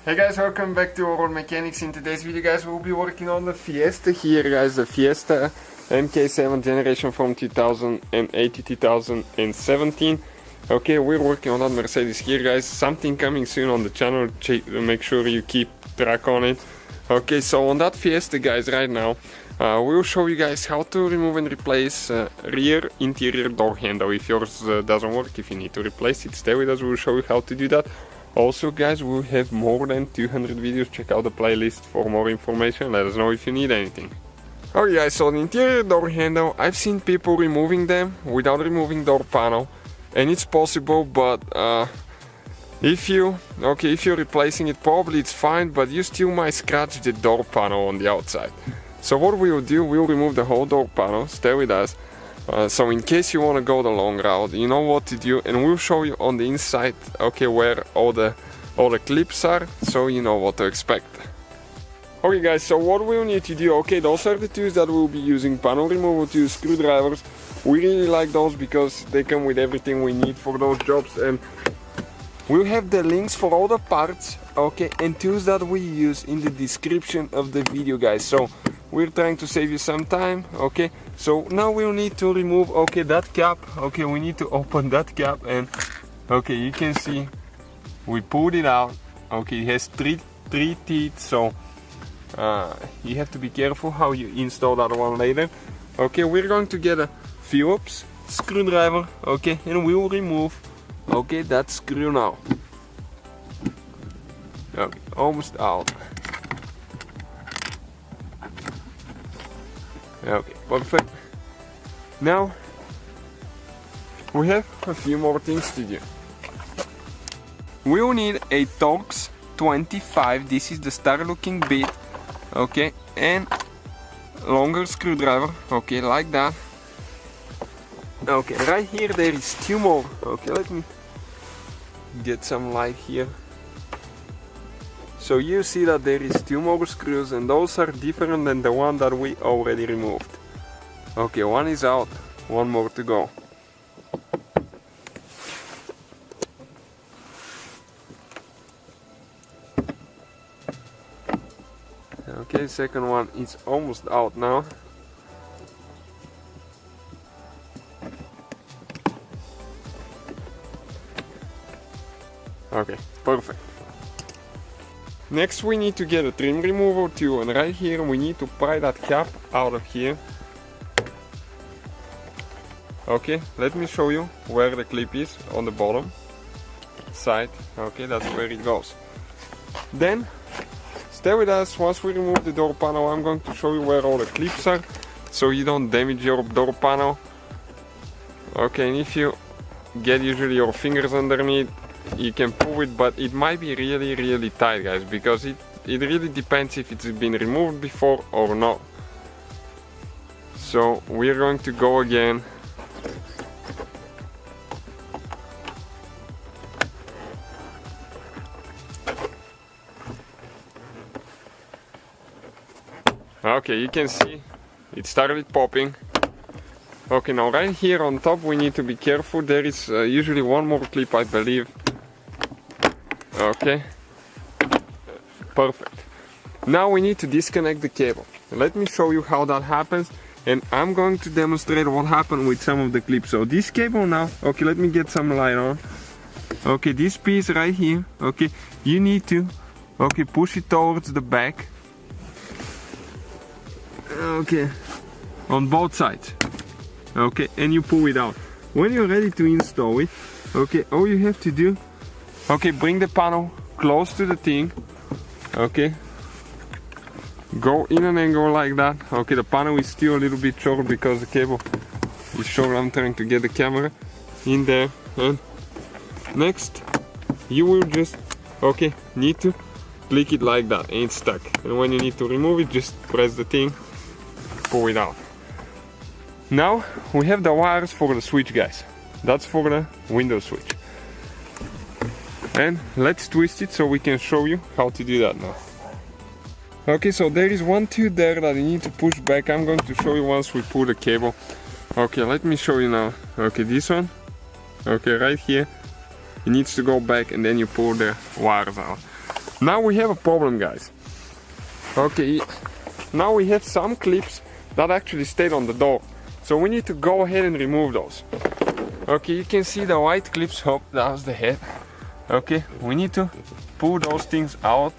Hey guys, welcome back to Overall Mechanics. In today's video guys we'll be working on the Fiesta here guys, the Fiesta Mk7 generation from 2008 to 2017. Okay, we're working on that Mercedes here guys, something coming soon on the channel, make sure you keep track on it. Okay, so on that Fiesta guys right now, we'll show you guys how to remove and replace rear interior door handle. If yours doesn't work, if you need to replace it, stay with us, we'll show you how to do that. Also guys, we'll have more than 200 videos, check out the playlist for more information, let us know if you need anything. Alright guys, so the interior door handle, I've seen people removing them without removing door panel, and it's possible, but if you're replacing it, probably it's fine, but you still might scratch the door panel on the outside. So what we'll do, we'll remove the whole door panel, stay with us. So in case you want to go the long route, you know what to do, and we'll show you on the inside, okay, where all the clips are, so you know what to expect. Okay guys, so what we'll need to do, okay, those are the tools that we'll be using: panel removal tools, screwdrivers. We really like those because they come with everything we need for those jobs, and we'll have the links for all the parts, okay, and tools that we use in the description of the video guys. So we're trying to save you some time, okay. So now we'll need to remove, okay, that cap, okay, we need to open that cap, and okay, you can see we pulled it out, okay, it has three teeth, so you have to be careful how you install that one later. Okay, we're going to get a Phillips screwdriver, okay, and we will remove, okay, that screw now. Okay, almost out. Okay, perfect. Now we have a few more things to do. We will need a Torx 25, this is the star looking bit, okay, and longer screwdriver, okay, like that. Okay, right here there is two more, okay, let me get some light here. So you see that there is two more screws, and those are different than the one that we already removed. Okay, one is out, one more to go. Okay, second one is almost out now. Okay, perfect. Next we need to get a trim removal tool, and right here we need to pry that cap out of here. Okay, let me show you where the clip is on the bottom side. Okay, that's where it goes. Then stay with us. Once we remove the door panel, I'm going to show you where all the clips are, so you don't damage your door panel. Okay, and if you get usually your fingers underneath, you can pull it, but it might be really tight guys, because it really depends if it's been removed before or not. So we're going to go again. Okay, you can see it started popping. Okay, now right here on top we need to be careful. There is usually one more clip, I believe. Okay, perfect. Now we need to disconnect the cable. Let me show you how that happens, and I'm going to demonstrate what happened with some of the clips. So this cable now, okay, let me get some light on. Okay, this piece right here, okay, you need to, okay, push it towards the back. Okay, on both sides. Okay, and you pull it out. When you're ready to install it, okay, all you have to do, okay, bring the panel close to the thing, okay, go in an angle like that. Okay, the panel is still a little bit short because the cable is short. I'm trying to get the camera in there, and next you will just, okay, need to click it like that, and it's stuck. And when you need to remove it, just press the thing, pull it out. Now we have the wires for the switch guys, that's for the window switch. And let's twist it so we can show you how to do that now. Okay, so there is one tooth there that you need to push back. I'm going to show you once we pull the cable. Okay, let me show you now. Okay, this one, okay, right here, it needs to go back, and then you pull the wires out. Now we have a problem, guys. Okay, now we have some clips that actually stayed on the door. So we need to go ahead and remove those. Okay, you can see the white clips. Oh, that was the head. Okay, we need to pull those things out.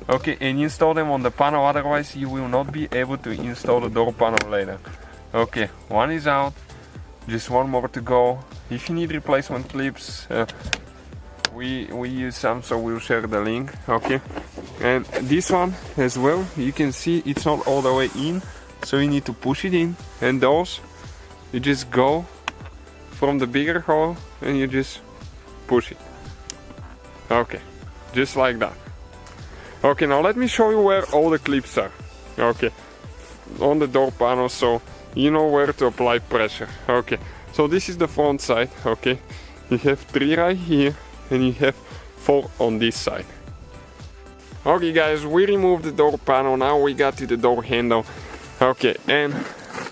Okay, and install them on the panel, otherwise you will not be able to install the door panel later. Okay, one is out, just one more to go. If you need replacement clips, we use some, so we'll share the link. Okay, and this one as well, you can see it's not all the way in, so you need to push it in. And those, you just go from the bigger hole and you just push it. Okay, just like that. Okay, now let me show you where all the clips are. Okay, on the door panel, so you know where to apply pressure. Okay, so this is the front side. Okay, you have 3 right here and you have 4 on this side. Okay guys, we removed the door panel, now we got to the door handle. Okay, and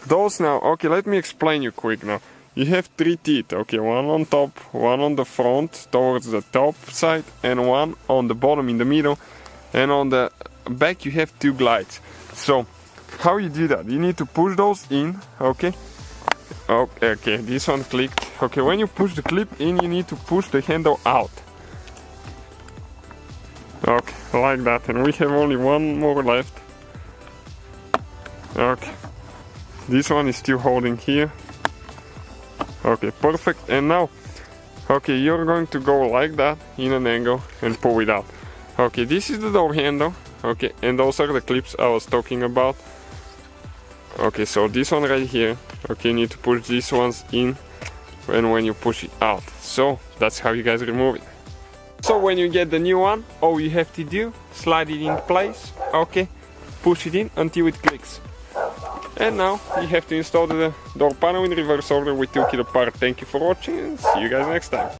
those now, okay, let me explain you quick now. You have 3 teeth, okay, one on top, one on the front towards the top side, and one on the bottom in the middle. And on the back you have 2 glides. So how you do that? You need to push those in. Okay, okay, this one clicked. Okay, when you push the clip in, you need to push the handle out. Okay, like that. And we have only one more left. Okay, this one is still holding here. Okay, perfect. And now, okay, you're going to go like that in an angle and pull it out. Okay, this is the door handle. Okay, and those are the clips I was talking about. Okay, so this one right here. Okay, you need to push these ones in, and when you push it out. So that's how you guys remove it. So when you get the new one, all you have to do, slide it in place. Okay, push it in until it clicks. And now you have to install the door panel in reverse order. We took it apart. Thank you for watching and see you guys next time.